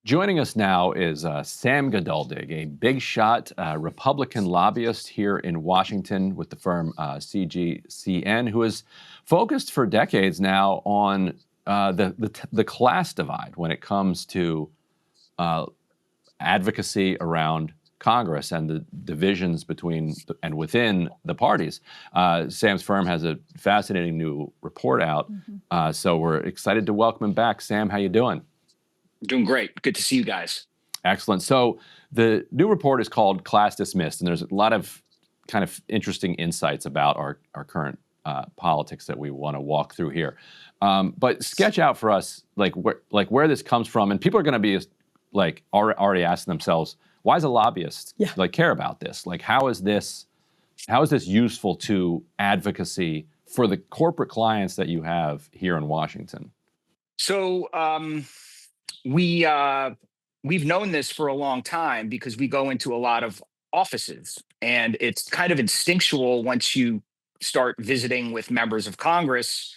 Joining us now is Sam Geduldig, a big shot Republican lobbyist here in Washington with the firm CGCN, who has focused for decades now on the class divide when it comes to advocacy around Congress and the divisions between and within the parties. Sam's firm has a fascinating new report out, so we're excited to welcome him back. Sam, how you doing? Doing great. Good to see you guys. Excellent. So the new report is called Class Dismissed, and there's a lot of kind of interesting insights about our current politics that we want to walk through here. But sketch out for us where this comes from, and people are going to be already asking themselves, why does a lobbyist care about this? Like, how is this useful to advocacy for the corporate clients that you have here in Washington? So we've known this for a long time because we go into a lot of offices, and it's kind of instinctual once you start visiting with members of Congress.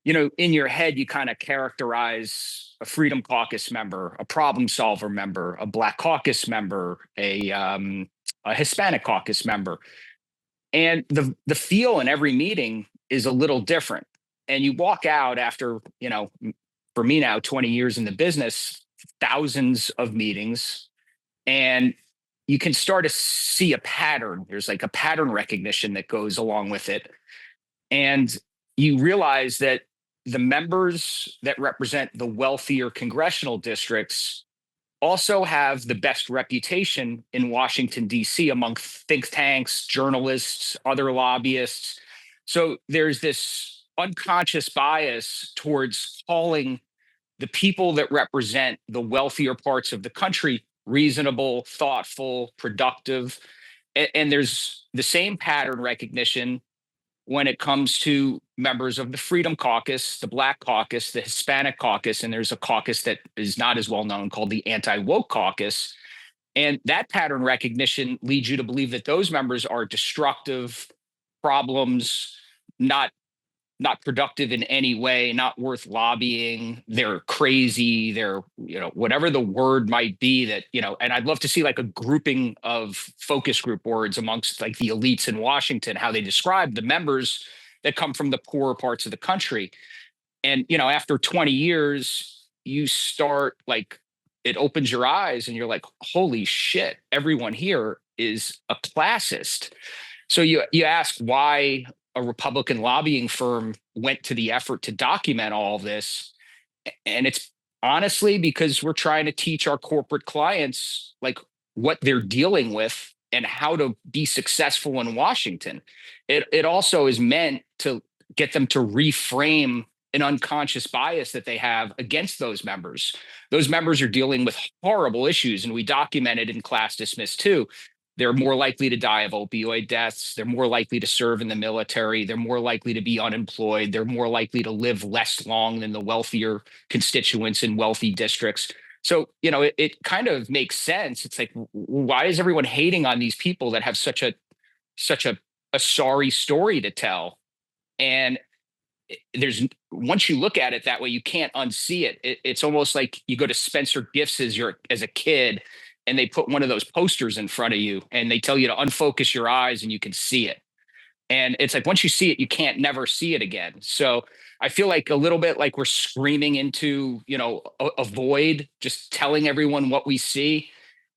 You know, in your head, you kind of characterize a Freedom Caucus member, a problem solver member, a Black Caucus member, a Hispanic Caucus member. And the feel in every meeting is a little different. And you walk out after, for me now, 20 years in the business, thousands of meetings, and you can start to see a pattern. There's like a pattern recognition that goes along with it. And you realize that the members that represent the wealthier congressional districts also have the best reputation in Washington, D.C. among think tanks, journalists, other lobbyists. So there's this unconscious bias towards calling the people that represent the wealthier parts of the country reasonable, thoughtful, productive. And there's the same pattern recognition when it comes to members of the Freedom Caucus, the Black Caucus, the Hispanic Caucus, and there's a caucus that is not as well known called the Anti-Woke Caucus. And that pattern recognition leads you to believe that those members are destructive, problems, not productive in any way, not worth lobbying. They're crazy. They're, whatever the word might be that, and I'd love to see like a grouping of focus group words amongst like the elites in Washington, how they describe the members that come from the poorer parts of the country. And, after 20 years, you start it opens your eyes and you're like, holy shit, everyone here is a classist. So you ask why a Republican lobbying firm went to the effort to document all of this. And it's honestly because we're trying to teach our corporate clients what they're dealing with and how to be successful in Washington. It also is meant to get them to reframe an unconscious bias that they have against those members. Those members are dealing with horrible issues, and we documented in Class Dismissed too. They're more likely to die of opioid deaths. They're more likely to serve in the military. They're more likely to be unemployed. They're more likely to live less long than the wealthier constituents in wealthy districts. So, it kind of makes sense. It's like, why is everyone hating on these people that have such a sorry story to tell? And once you look at it that way, you can't unsee it. It's almost like you go to Spencer Gifts as a kid, and they put one of those posters in front of you and they tell you to unfocus your eyes and you can see it. And it's like, once you see it, you can't never see it again. So I feel like a little bit like we're screaming into, a void, just telling everyone what we see.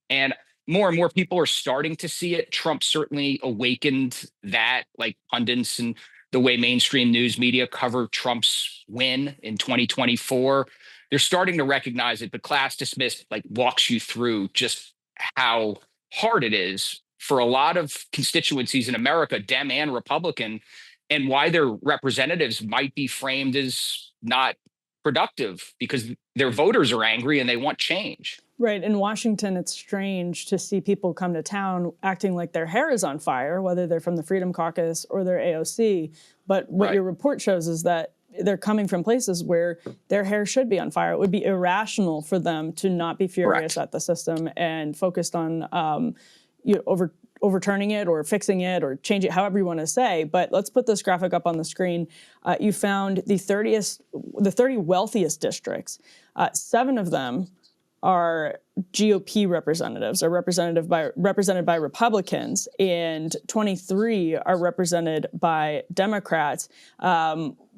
And more people are starting to see it. Trump certainly awakened that, like pundits and the way mainstream news media cover Trump's win in 2024. They're starting to recognize it, but Class Dismissed walks you through just how hard it is for a lot of constituencies in America, Dem and Republican, and why their representatives might be framed as not productive because their voters are angry and they want change. Right. In Washington, it's strange to see people come to town acting like their hair is on fire, whether they're from the Freedom Caucus or they're AOC. But what your report shows is that they're coming from places where their hair should be on fire. It would be irrational for them to not be furious at the system and focused on overturning it or fixing it or change it, however you want to say. But let's put this graphic up on the screen. You found the 30 wealthiest districts. 7 of them are GOP representatives, are represented by Republicans, and 23 are represented by Democrats.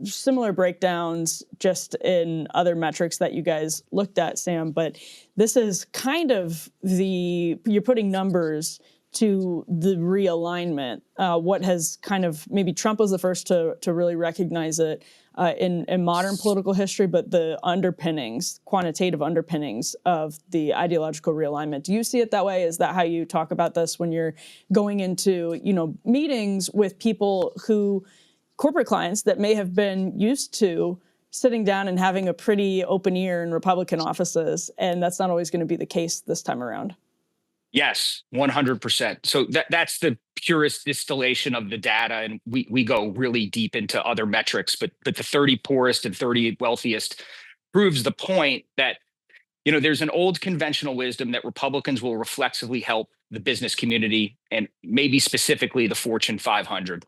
Similar breakdowns just in other metrics that you guys looked at, Sam, but this is kind of you're putting numbers to the realignment. What has kind of, maybe Trump was the first to really recognize it in modern political history, but the underpinnings, quantitative underpinnings of the ideological realignment. Do you see it that way? Is that how you talk about this when you're going into, meetings with people corporate clients that may have been used to sitting down and having a pretty open ear in Republican offices, and that's not always going to be the case this time around? Yes, 100%. So that's the purest distillation of the data, and we go really deep into other metrics, but the 30 poorest and 30 wealthiest proves the point that there's an old conventional wisdom that Republicans will reflexively help the business community and maybe specifically the Fortune 500.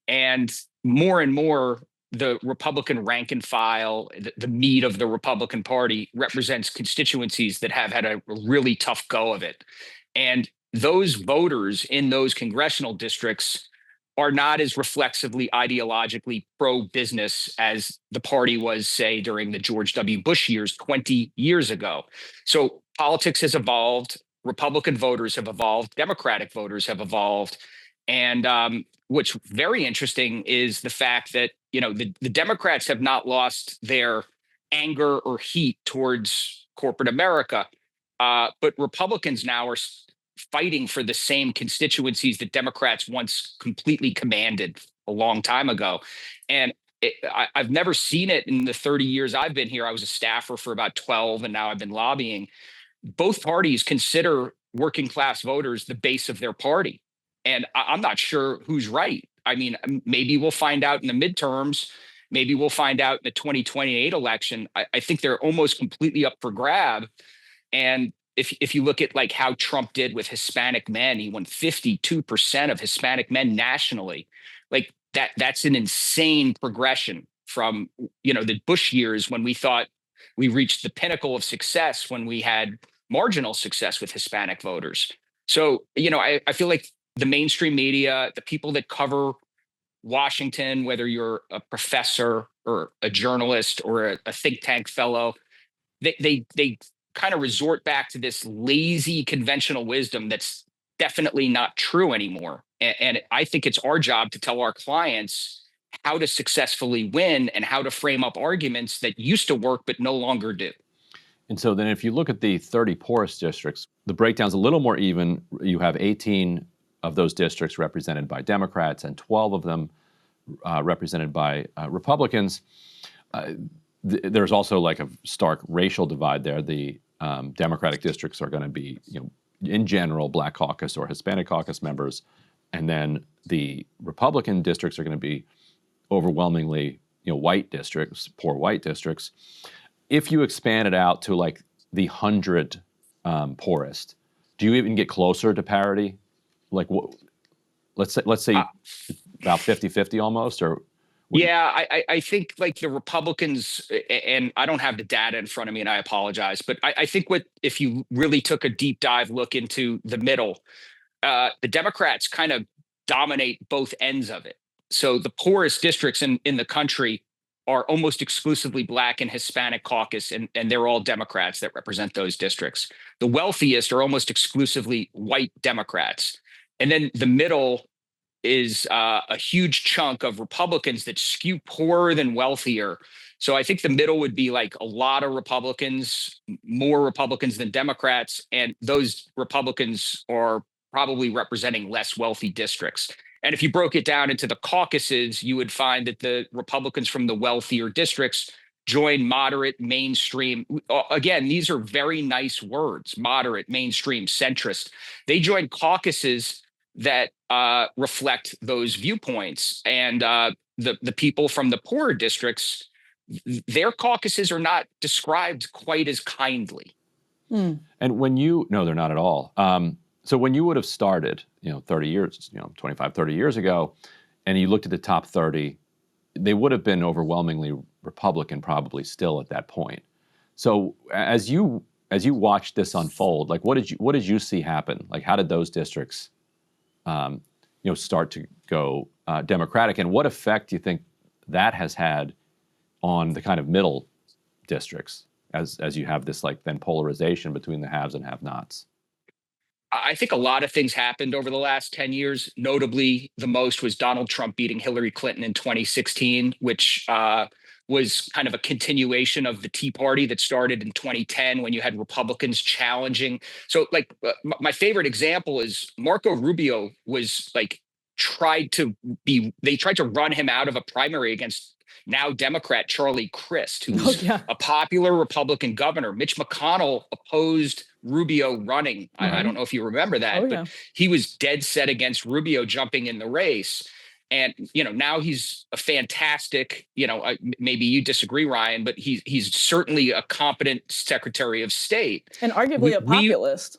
And more, the Republican rank and file, the meat of the Republican Party, represents constituencies that have had a really tough go of it. And those voters in those congressional districts are not as reflexively ideologically pro-business as the party was, say, during the George W. Bush years 20 years ago. So politics has evolved. Republican voters have evolved. Democratic voters have evolved. And what's very interesting is the fact that, the Democrats have not lost their anger or heat towards corporate America, but Republicans now are fighting for the same constituencies that Democrats once completely commanded a long time ago. And I've never seen it in the 30 years I've been here. I was a staffer for about 12, and now I've been lobbying. Both parties consider working class voters the base of their party. And I'm not sure who's right. I mean, maybe we'll find out in the midterms. Maybe we'll find out in the 2028 election. I think they're almost completely up for grab. And if you look at like how Trump did with Hispanic men, he won 52% of Hispanic men nationally. Like that's an insane progression from, the Bush years when we thought we reached the pinnacle of success when we had marginal success with Hispanic voters. So, I feel like the mainstream media, the people that cover Washington, whether you're a professor or a journalist or a think tank fellow, they kind of resort back to this lazy conventional wisdom that's definitely not true anymore. And I think it's our job to tell our clients how to successfully win and how to frame up arguments that used to work but no longer do. And so then if you look at the 30 poorest districts, the breakdown's a little more even. You have 18 of those districts represented by Democrats and 12 of them represented by Republicans. There's also like a stark racial divide there. The Democratic districts are going to be, in general, Black caucus or Hispanic caucus members. And then the Republican districts are going to be overwhelmingly, white districts, poor white districts. If you expand it out to like the 100 poorest, do you even get closer to parity? Like, let's say about 50-50 almost, or? Yeah, I think like the Republicans, and I don't have the data in front of me and I apologize, but I think if you really took a deep dive look into the middle, the Democrats kind of dominate both ends of it. So the poorest districts in the country are almost exclusively Black and Hispanic caucus, and they're all Democrats that represent those districts. The wealthiest are almost exclusively white Democrats. And then the middle is a huge chunk of Republicans that skew poorer than wealthier. So I think the middle would be like a lot of Republicans, more Republicans than Democrats, and those Republicans are probably representing less wealthy districts. And if you broke it down into the caucuses, you would find that the Republicans from the wealthier districts join moderate, mainstream. Again, these are very nice words: moderate, mainstream, centrist. They join caucuses that reflect those viewpoints. And the people from the poorer districts, their caucuses are not described quite as kindly. And no, they're not at all. So when you would have started, 30 years, 25, 30 years ago, and you looked at the top 30, they would have been overwhelmingly Republican probably still at that point. So as you as you watched this unfold, like what did you see happen? Like how did those districts, start to go Democratic, and what effect do you think that has had on the kind of middle districts as you have this like then polarization between the haves and have-nots? I think a lot of things happened over the last 10 years. Notably, the most was Donald Trump beating Hillary Clinton in 2016, which was kind of a continuation of the Tea Party that started in 2010 when you had Republicans challenging. So, like, my favorite example is Marco Rubio was like they tried to run him out of a primary against now Democrat Charlie Crist, Oh, who's yeah. a popular Republican governor. Mitch McConnell opposed Rubio running. I don't know if you remember that, Oh, but yeah. he was dead set against Rubio jumping in the race. And now he's a fantastic. Maybe you disagree, Ryan, but he's certainly a competent Secretary of State And arguably a populist.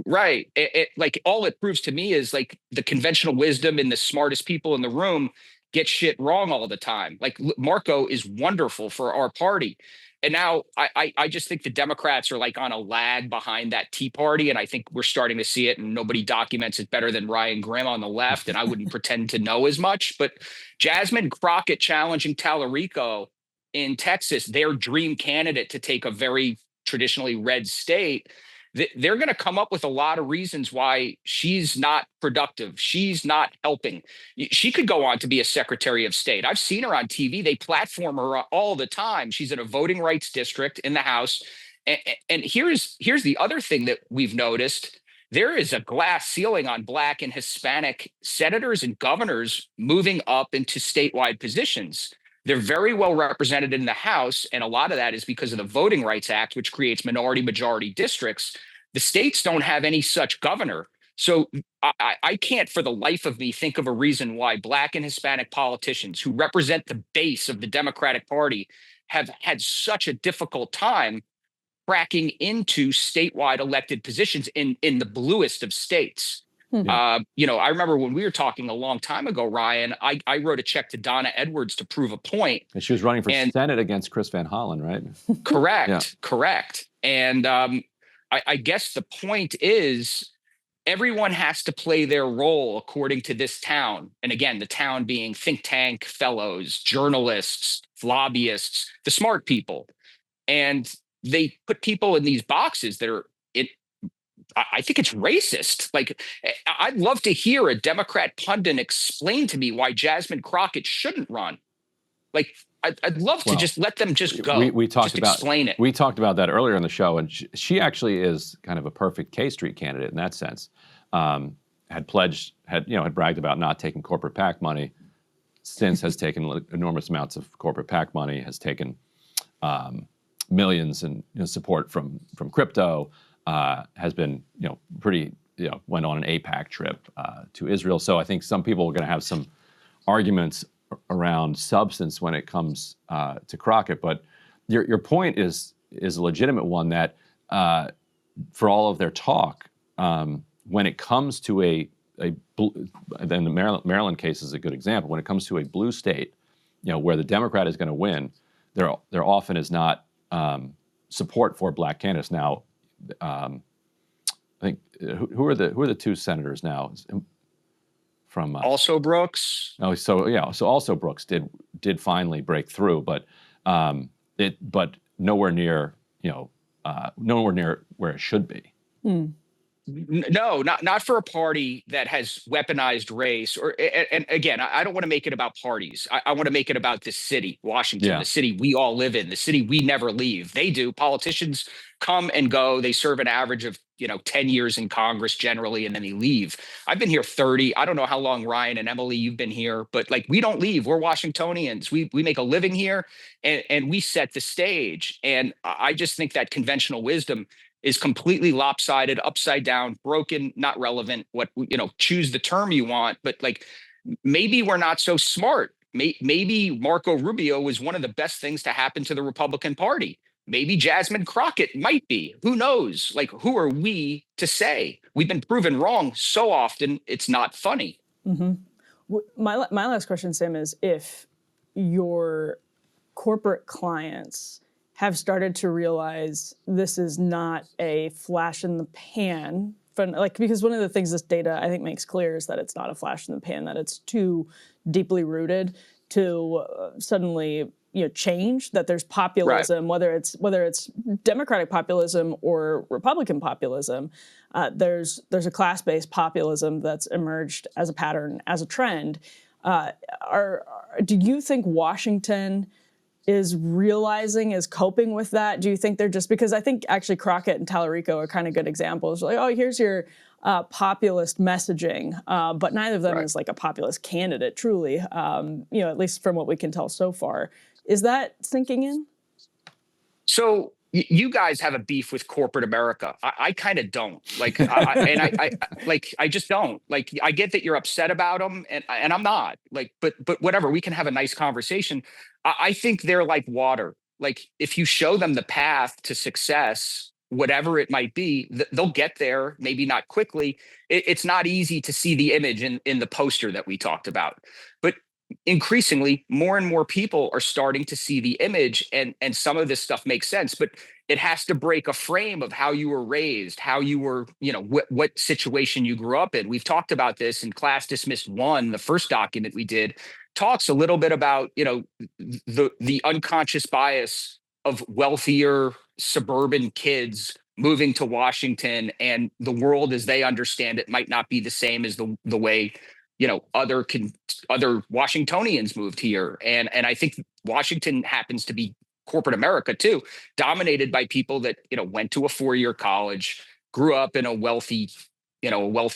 Right. Like all it proves to me is like the conventional wisdom and the smartest people in the room get shit wrong all the time. Like Marco is wonderful for our party. And now I just think the Democrats are like on a lag behind that Tea Party. And I think we're starting to see it, and nobody documents it better than Ryan Grimm on the left. And I wouldn't pretend to know as much, but Jasmine Crockett challenging Tallarico in Texas, their dream candidate to take a very traditionally red state. They're going to come up with a lot of reasons why she's not productive. She's not helping. She could go on to be a Secretary of State. I've seen her on TV. They platform her all the time. She's in a voting rights district in the House. And here's the other thing that we've noticed. There is a glass ceiling on Black and Hispanic senators and governors moving up into statewide positions. They're very well represented in the House, and a lot of that is because of the Voting Rights Act, which creates minority-majority districts. The states don't have any such governor. So I can't for the life of me think of a reason why Black and Hispanic politicians who represent the base of the Democratic Party have had such a difficult time cracking into statewide elected positions in the bluest of states. I remember when we were talking a long time ago, Ryan, I wrote a check to Donna Edwards to prove a point. And she was running for Senate against Chris Van Hollen, right? Correct. And I guess the point is everyone has to play their role according to this town. And again, the town being think tank fellows, journalists, lobbyists, the smart people. And they put people in these boxes that are I think it's racist. Like, I'd love to hear a Democrat pundit explain to me why Jasmine Crockett shouldn't run. Like, I'd love to just let them just go. We talked just about explain it. We talked about that earlier in the show, and she actually is kind of a perfect K Street candidate in that sense. Had bragged about not taking corporate PAC money. Since has taken enormous amounts of corporate PAC money. Has taken millions in support from crypto. Has been, went on an APAC trip to Israel. So I think some people are going to have some arguments around substance when it comes to Crockett. But your point is a legitimate one that for all of their talk, when it comes to then the Maryland case is a good example. When it comes to a blue state, where the Democrat is going to win, there often is not support for Black candidates. Now, I think who are the two senators now from also Brooks. Oh, so also Brooks did finally break through, but nowhere near where it should be. No, not for a party that has weaponized race. And again, I don't want to make it about parties. I want to make it about this city, Washington, the city we all live in, the city we never leave. They do. Politicians come and go. They serve an average of 10 years in Congress generally, and then they leave. I've been here 30. I don't know how long, Ryan and Emily, you've been here, but like we don't leave. We're Washingtonians. We make a living here, and we set the stage. And I just think that conventional wisdom is completely lopsided, upside down, broken, not relevant. Choose the term you want, but like maybe we're not so smart. Maybe Marco Rubio was one of the best things to happen to the Republican Party. Maybe Jasmine Crockett might be. Who knows? Like, who are we to say? We've been proven wrong so often, it's not funny. Mm-hmm. My last question, Sam, is if your corporate clients have started to realize this is not a flash in the pan. Because one of the things this data I think makes clear is that it's not a flash in the pan, that it's too deeply rooted to suddenly change, that there's populism, whether it's Democratic populism or Republican populism. There's a class-based populism that's emerged as a pattern, as a trend. Do you think Washington is realizing, is coping with that? Do you think they're just, because I think actually Crockett and Tallarico are kind of good examples. Like, oh, here's your populist messaging, but neither of them is like a populist candidate, truly, at least from what we can tell so far. Is that sinking in? So you guys have a beef with corporate America. I kind of don't. Like, I just don't. Like, I get that you're upset about them, and I'm not. Like, but whatever. We can have a nice conversation. I think they're like water. Like, if you show them the path to success, whatever it might be, they'll get there. Maybe not quickly. It's not easy to see the image in the poster that we talked about, but increasingly more and more people are starting to see the image, and some of this stuff makes sense, but it has to break a frame of how you were raised, how you were, what situation you grew up in. We've talked about this in Class Dismissed 1, the first document we did, talks a little bit about, the unconscious bias of wealthier suburban kids moving to Washington, and the world as they understand it might not be the same as the way other Washingtonians moved here. And I think Washington happens to be corporate America too, dominated by people that, went to a 4-year college, grew up in a wealthy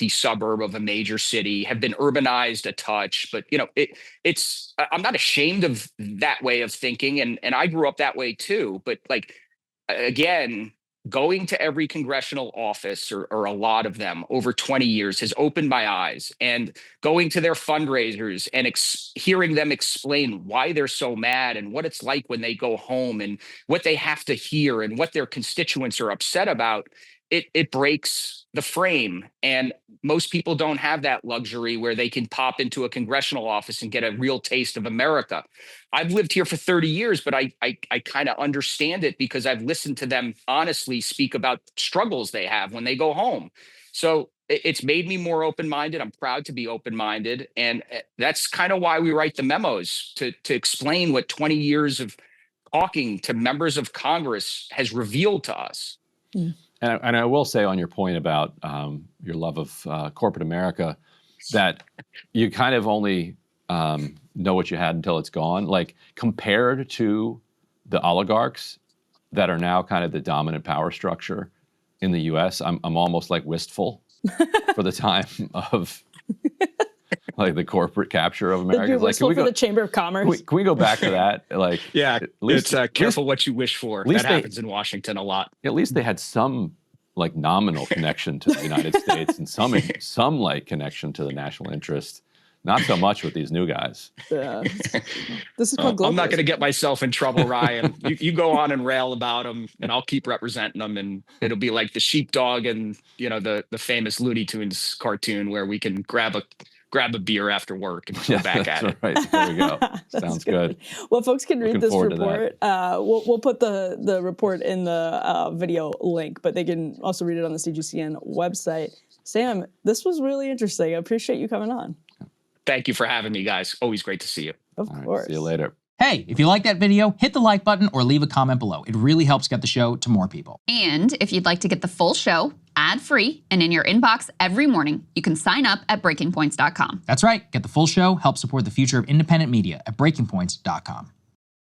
suburb of a major city, have been urbanized a touch, but I'm not ashamed of that way of thinking. And I grew up that way too, but like, again, going to every congressional office or a lot of them over 20 years has opened my eyes, and going to their fundraisers and hearing them explain why they're so mad and what it's like when they go home and what they have to hear and what their constituents are upset about. It breaks the frame. And most people don't have that luxury where they can pop into a congressional office and get a real taste of America. I've lived here for 30 years, but I kind of understand it because I've listened to them honestly speak about struggles they have when they go home. So it's made me more open-minded. I'm proud to be open-minded. And that's kind of why we write the memos, to explain what 20 years of talking to members of Congress has revealed to us. Mm. And I will say on your point about your love of corporate America, that you kind of only know what you had until it's gone. Like, compared to the oligarchs that are now kind of the dominant power structure in the U.S., I'm almost like wistful for the time of like the corporate capture of America. Like, can we go for the Chamber of Commerce? Can we go back to that? Like, yeah, at least, it's careful what you wish for. That happens in Washington a lot. At least they had some like nominal connection to the United States and some like connection to the national interest. Not so much with these new guys. Yeah. This is called I'm not going to get myself in trouble, Ryan. You go on and rail about them, and I'll keep representing them. And it'll be like the sheepdog and the famous Looney Tunes cartoon where we can grab a beer after work and go back at it. Right. There we go. Sounds good. Well, folks can read this forward to report. We'll put the report in the video link, but they can also read it on the CGCN website. Sam, this was really interesting. I appreciate you coming on. Thank you for having me, guys. Always great to see you. Of course. See you later. Hey, if you like that video, hit the like button or leave a comment below. It really helps get the show to more people. And if you'd like to get the full show ad-free and in your inbox every morning, you can sign up at breakingpoints.com. That's right. Get the full show, help support the future of independent media at breakingpoints.com.